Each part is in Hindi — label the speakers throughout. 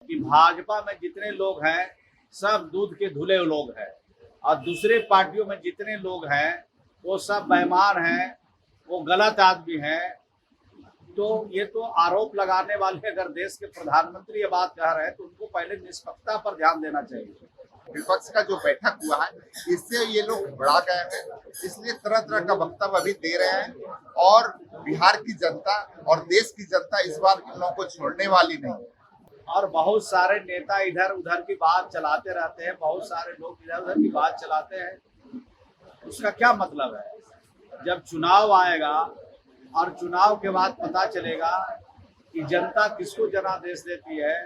Speaker 1: कि भाजपा में जितने लोग हैं सब दूध के धुले लोग हैं और दूसरे पार्टियों में जितने लोग हैं वो सब बेईमान हैं, वो गलत आदमी हैं। तो ये तो आरोप लगाने वाले अगर देश के प्रधानमंत्री ये बात कह रहे हैं तो उनको पहले निष्पक्षता पर ध्यान देना चाहिए।
Speaker 2: विपक्ष का जो बैठक हुआ है इससे ये लोग घबरा गए हैं, इसलिए तरह तरह का वक्तव्य अभी दे रहे हैं और बिहार की जनता और देश की जनता इस बार इन लोगों को छोड़ने वाली नहीं।
Speaker 1: और बहुत सारे नेता इधर उधर की बात चलाते रहते हैं, बहुत सारे लोग इधर उधर की बात चलाते हैं। उसका क्या मतलब है? जब चुनाव आएगा और चुनाव के बाद पता चलेगा कि जनता किसको जनादेश देती है।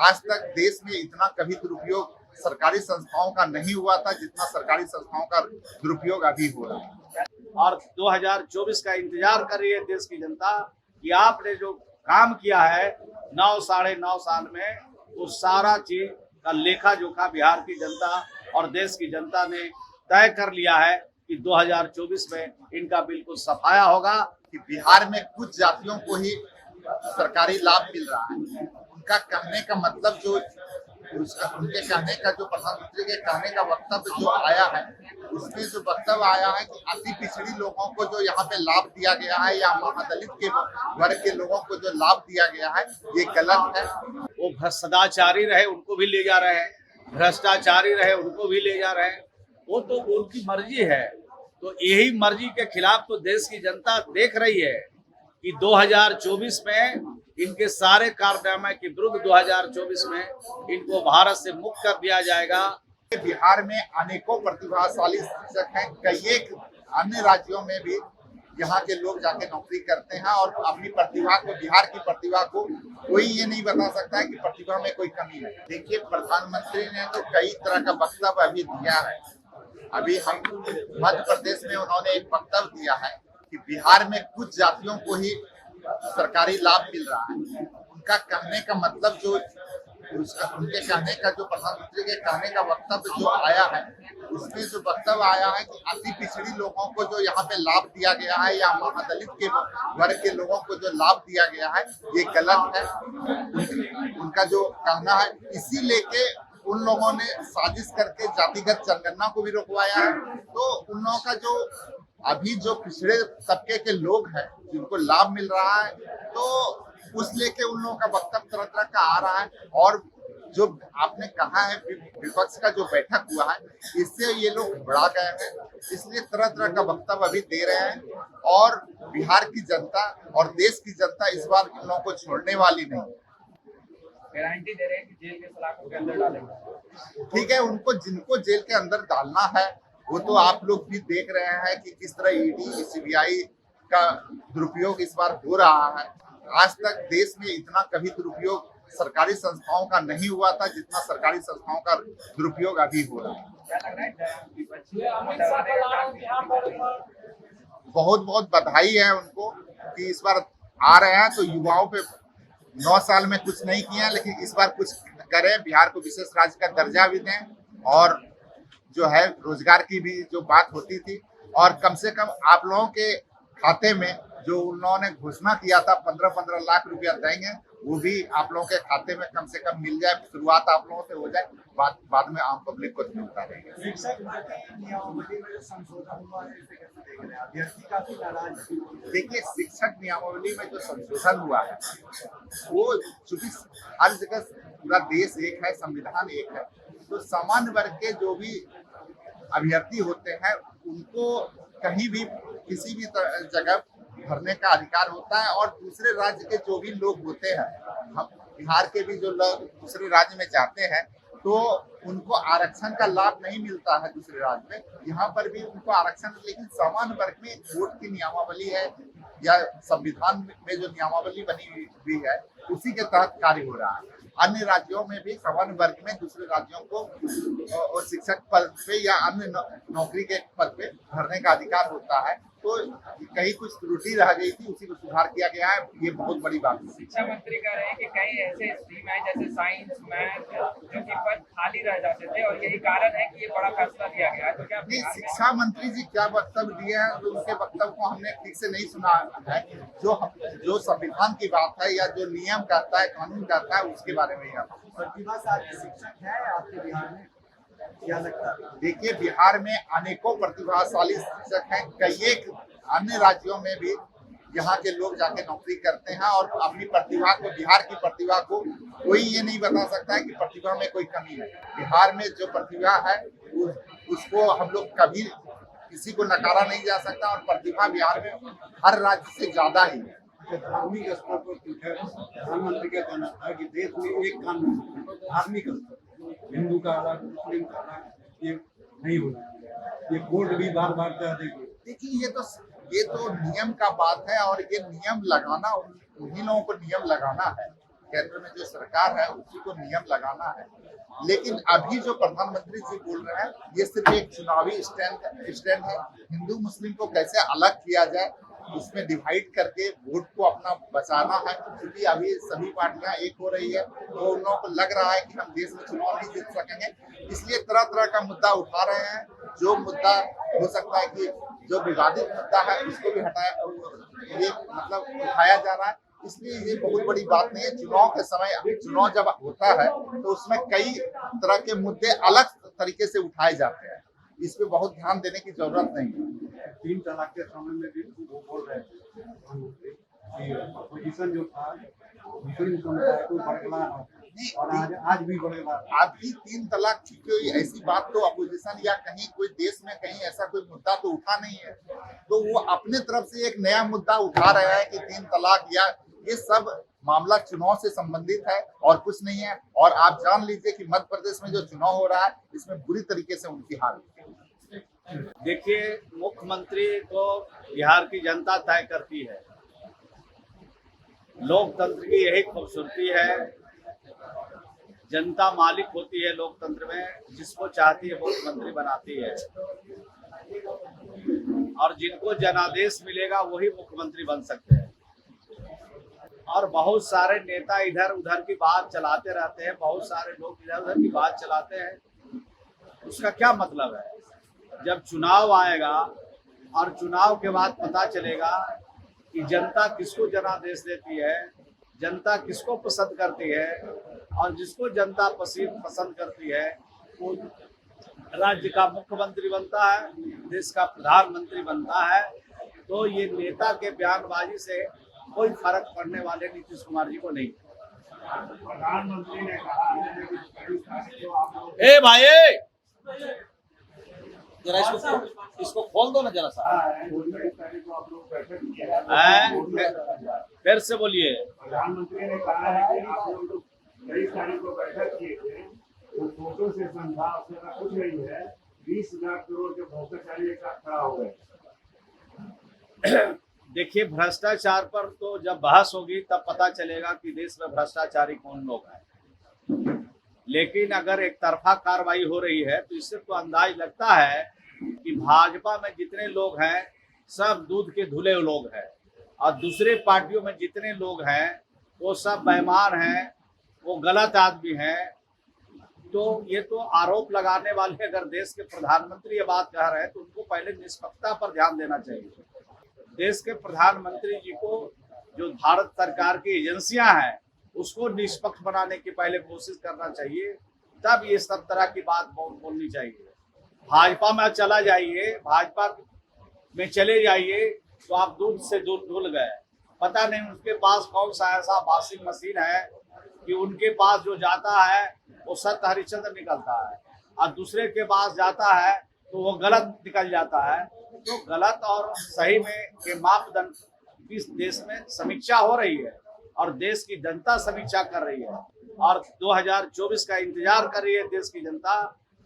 Speaker 2: आज तक देश में इतना कभी दुरुपयोग सरकारी संस्थाओं का नहीं हुआ था जितना सरकारी संस्थाओं का दुरुपयोग अभी हो रहा है।
Speaker 1: और 2024 का इंतजार कर रही है देश की जनता कि आपने जो काम किया है 9 साढ़े 9 साल में, वो सारा चीज का लेखा जोखा बिहार की जनता और देश की जनता ने तय कर लिया है कि 2024 में इनका बिल्कुल सफाया होगा।
Speaker 2: कि बिहार में कुछ जातियों को ही सरकारी लाभ मिल रहा है। उनका कहने का मतलब जो उनके कहने का जो प्रधानमंत्री के कहने का वक्तव्य जो आया है उसमें जो वक्तव्य आया है कि अति पिछड़ी लोगों को जो यहाँ पे लाभ दिया गया है या महादलित के वर्ग के लोगों को जो लाभ दिया गया है ये गलत है।
Speaker 1: वो सदाचारी रहे उनको भी ले जा रहे हैं, भ्रष्टाचारी रहे उनको भी ले जा रहे हैं। वो तो उनकी मर्जी है। तो यही मर्जी के खिलाफ तो देश की जनता देख रही है कि 2024 में इनके सारे कारनामे के विरुद्ध 2024 में इनको भारत से मुक्त कर दिया जाएगा।
Speaker 2: बिहार में अनेकों प्रतिभाशाली शिक्षक हैं, कई एक अन्य राज्यों में भी यहाँ के लोग जाके नौकरी करते हैं और अपनी प्रतिभा को, बिहार की प्रतिभा को कोई ये नहीं बता सकता है कि प्रतिभा में कोई कमी है। देखिए, प्रधानमंत्री ने तो कई तरह का वक्तव्य अभी दिया है। अभी हम मध्य प्रदेश में उन्होंने एक वक्तव्य दिया है कि बिहार में कुछ जातियों को ही सरकारी लाभ मिल रहा है। उनका कहने का मतलब जो उनके कहने का जो प्रधानमंत्री के कहने का वक्तव्य जो आया है उसमें जो वक्तव्य आया है कि अति पिछड़ी लोगों को जो यहाँ पे लाभ दिया गया है या महादलित के वर्ग के लोगों को जो लाभ दिया गया है ये गलत है। उनका जो कहना है, इसी लेके उन लोगों ने साजिश करके जातिगत जनगणना को भी रोकवाया है। तो उन लोगों का जो अभी जो पिछड़े तबके के लोग हैं जिनको लाभ मिल रहा है तो उस लेके उन लोगों का वक्तव्य तरह तरह का आ रहा है। और जो आपने कहा है विपक्ष का जो बैठक हुआ है इससे ये लोग घबरा गए हैं, इसलिए तरह तरह का वक्तव्य अभी दे रहे हैं और बिहार की जनता और देश की जनता इस बार इन लोगों को छोड़ने वाली नहीं।
Speaker 3: गारंटी दे रहे हैं कि जेल के सलाखों के अंदर डालेंगे।
Speaker 2: ठीक है, उनको जिनको जेल के अंदर डालना है वो तो आप लोग भी देख रहे हैं कि किस तरह ईडी सीबीआई का दुरुपयोग इस बार हो रहा है। आज तक देश में इतना कभी दुरुपयोग सरकारी संस्थाओं का नहीं हुआ था जितना सरकारी संस्थाओं का दुरुपयोग अभी हो रहा है। बहुत बहुत बधाई है उनको कि इस बार आ रहे हैं तो युवाओं पे 9 साल में कुछ नहीं किया लेकिन इस बार कुछ करें, बिहार को विशेष राज्य का दर्जा भी दें और जो है रोजगार की भी जो बात होती थी और कम से कम आप लोगों के खाते में जो उन लोगों ने घोषणा किया था 15-15 लाख रुपया देंगे वो भी आप लोगों के खाते में कम से कम मिल जाए। शुरुआत आप लोगों से हो जाए, बाद में आम पब्लिक को मिलता रहेगा। देखिए, शिक्षक नियमावली में जो संशोधन हुआ है वो चूंकि हर जगह पूरा देश एक है, संविधान एक है, तो सामान्य वर्ग के जो भी अभ्यर्थी होते हैं उनको कहीं भी किसी भी जगह भरने का अधिकार होता है। और दूसरे राज्य के जो भी लोग होते हैं, हम बिहार के भी जो लोग दूसरे राज्य में जाते हैं तो उनको आरक्षण का लाभ नहीं मिलता है दूसरे राज्य में, यहाँ पर भी उनको आरक्षण, लेकिन सामान्य वर्ग में वोट की नियमावली है या संविधान में जो नियमावली बनी हुई है उसी के तहत कार्य हो रहा है। अन्य राज्यों में भी सामान्य वर्ग में दूसरे राज्यों को शिक्षक पद पे या अन्य नौकरी के पद पे भरने का अधिकार होता है। तो कहीं कुछ त्रुटि रह गई थी, उसी को सुधार किया गया है, ये बहुत बड़ी बात है।
Speaker 3: शिक्षा मंत्री कह रहे हैं कि कई ऐसे स्ट्रीम है जैसे साइंस, मैथ जो कि पद खाली मंत्री रह जाते थे और यही कारण है कि ये बड़ा फैसला लिया गया है। तो क्या
Speaker 2: नहीं,
Speaker 3: बिहार में
Speaker 2: शिक्षा मंत्री जी क्या वक्तव्य दिए हैं तो उनके वक्तव्य को हमने ठीक से नहीं सुना है। जो संविधान की बात है या जो नियम कहता है, कानून कहता है, उसके बारे में यहाँ
Speaker 4: प्रतिभाशाली शिक्षक है आपके बिहार में, क्या लगता है?
Speaker 2: देखिए, बिहार में अनेकों प्रतिभाशाली शिक्षक हैं। कई एक अन्य राज्यों में भी यहाँ के लोग जाके नौकरी करते हैं और अपनी प्रतिभा को, बिहार की प्रतिभा को कोई ये नहीं बता सकता है कि प्रतिभा में कोई कमी है। बिहार में जो प्रतिभा है उसको हम लोग कभी किसी को नकारा नहीं जा सकता और प्रतिभा बिहार में हर राज्य से ज्यादा ही है।
Speaker 4: धार्मिक स्तर पर प्रधानमंत्री का कहना था कि देश में एक कानून धार्मिक स्तर, हिंदू का अलग, मुस्लिम का अलग, ये नहीं होना। ये कोर्ट भी बार बार कह देगी।
Speaker 2: देखिए, ये तो नियम का बात है और ये नियम लगाना उन्हीं लोगों को नियम लगाना है। केंद्र में जो सरकार है उसी को नियम लगाना है। लेकिन अभी जो प्रधानमंत्री जी बोल रहे हैं ये सिर्फ एक चुनावी स्टैंड है। हिंदू मुस्लिम को कैसे अलग किया जाए, उसमें डिवाइड करके वोट को अपना बचाना है। क्योंकि अभी सभी पार्टियां एक हो रही है तो उन लोगों को लग रहा है कि हम देश में चुनाव नहीं जीत सकेंगे, इसलिए तरह तरह का मुद्दा उठा रहे हैं। जो मुद्दा हो सकता है कि जो विवादित मुद्दा है उसको भी उठाया जा रहा है। इसलिए ये बहुत बड़ी बात नहीं है। चुनाव के समय, चुनाव जब होता है तो उसमें कई तरह के मुद्दे अलग तरीके से उठाए जाते हैं। इस पे बहुत ध्यान देने की जरूरत नहीं है।
Speaker 4: 3 तलाक के समय में भी वो बोल रहे थे कि अपोजिशन जो था मुस्लिम समुदाय को बरकरार और आज भी बरकरार।
Speaker 2: अभी 3 तलाक की कोई ऐसी बात तो अपोजिशन या कहीं कोई देश में कहीं ऐसा कोई मुद्दा तो उठा नहीं है। तो वो अपने तरफ से एक नया मुद्दा उठा रहे हैं कि 3 तलाक, या ये सब मामला चुनाव से संबंधित है और कुछ नहीं है। और आप जान लीजिए कि मध्य प्रदेश में जो चुनाव हो रहा है इसमें बुरी तरीके से उनकी हार है।
Speaker 1: देखिए, मुख्यमंत्री को बिहार की जनता तय करती है। लोकतंत्र की यही खूबसूरती है। जनता मालिक होती है लोकतंत्र में, जिसको चाहती है मुख्यमंत्री बनाती है और जिनको जनादेश मिलेगा वही मुख्यमंत्री बन सकते हैं। और बहुत सारे नेता इधर उधर की बात चलाते रहते हैं, बहुत सारे लोग इधर उधर की बात चलाते हैं। उसका क्या मतलब है? जब चुनाव आएगा और चुनाव के बाद पता चलेगा कि जनता किसको जनादेश देती है, जनता किसको पसंद करती है, और जिसको जनता पसंद करती है वो राज्य का मुख्यमंत्री बनता है, देश का प्रधानमंत्री बनता है। तो ये नेता के बयानबाजी से कोई फर्क पड़ने वाले नीतीश कुमार जी को नहीं।
Speaker 4: प्रधानमंत्री ने कहा है कि
Speaker 1: ए भाई, जरा इसको खोल दो ना जरा सा। फिर से बोलिए।
Speaker 4: प्रधानमंत्री ने कहा है कि आप लोग 23 तारीख को बैठक किए थे, तो फोटो से संभाव से कुछ नहीं है, 20 लाख करोड़ के भ्रष्टाचारी एक साथ खड़ा हो गए।
Speaker 1: देखिए, भ्रष्टाचार पर तो जब बहस होगी तब पता चलेगा कि देश में भ्रष्टाचारी कौन लोग हैं। लेकिन अगर एक तरफा कार्रवाई हो रही है तो इससे तो अंदाज लगता है कि भाजपा में जितने लोग हैं सब दूध के धुले लोग हैं और दूसरे पार्टियों में जितने लोग हैं वो सब बेईमान हैं, वो गलत आदमी हैं। तो ये तो आरोप लगाने वाले अगर देश के प्रधानमंत्री ये बात कह रहे हैं तो उनको पहले निष्पक्षता पर ध्यान देना चाहिए। देश के प्रधानमंत्री जी को जो भारत सरकार की एजेंसियां हैं उसको निष्पक्ष बनाने की पहले कोशिश करना चाहिए, तब ये सब तरह की बात बोलनी चाहिए। भाजपा में चला जाइए, भाजपा में चले जाइए तो आप दूध से दूध धुल गए। पता नहीं उनके पास कौन सा ऐसा वॉशिंग मशीन है कि उनके पास जो जाता है वो सत्य हरिश्चंद्र निकलता है और दूसरे के पास जाता है तो वो गलत निकल जाता है। तो गलत और सही में के मापदंड इस देश में समीक्षा हो रही है और देश की जनता समीक्षा कर रही है और 2024 का इंतजार कर रही है देश की जनता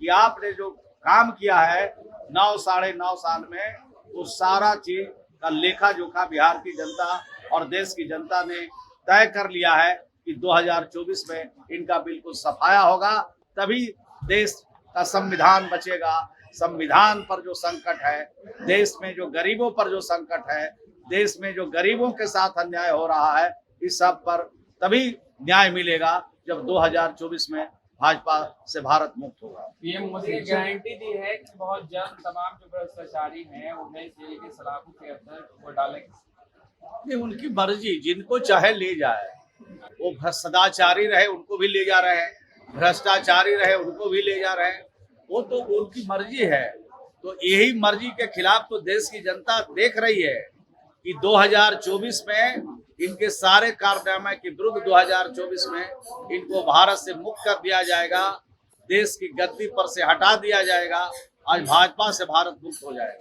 Speaker 1: कि आपने जो काम किया है 9 साढ़े 9 साल में, वो सारा चीज का लेखा जोखा बिहार की जनता और देश की जनता ने तय कर लिया है कि 2024 में इनका बिल्कुल सफाया होगा, तभी देश का संविधान बचेगा। संविधान पर जो संकट है, देश में जो गरीबों पर जो संकट है, देश में जो गरीबों के साथ अन्याय हो रहा है, इस सब पर तभी न्याय मिलेगा जब 2024 में भाजपा से भारत मुक्त होगा।
Speaker 3: पीएम मोदी ने गारंटी दी है कि बहुत जल्द तमाम जो भ्रष्टाचारी हैं उन्हें जेल के सलाखों के अंदर वो डालेंगे।
Speaker 1: ये उनकी मर्जी, जिनको चाहे ले जाए। वो सदाचारी रहे उनको भी ले जा रहे हैं, भ्रष्टाचारी रहे उनको भी ले जा रहे हैं। वो तो उनकी मर्जी है। तो यही मर्जी के खिलाफ तो देश की जनता देख रही है कि 2024 में इनके सारे कारनामे के विरुद्ध 2024 में इनको भारत से मुक्त कर दिया जाएगा, देश की गद्दी पर से हटा दिया जाएगा। आज भाजपा से भारत मुक्त हो जाएगा।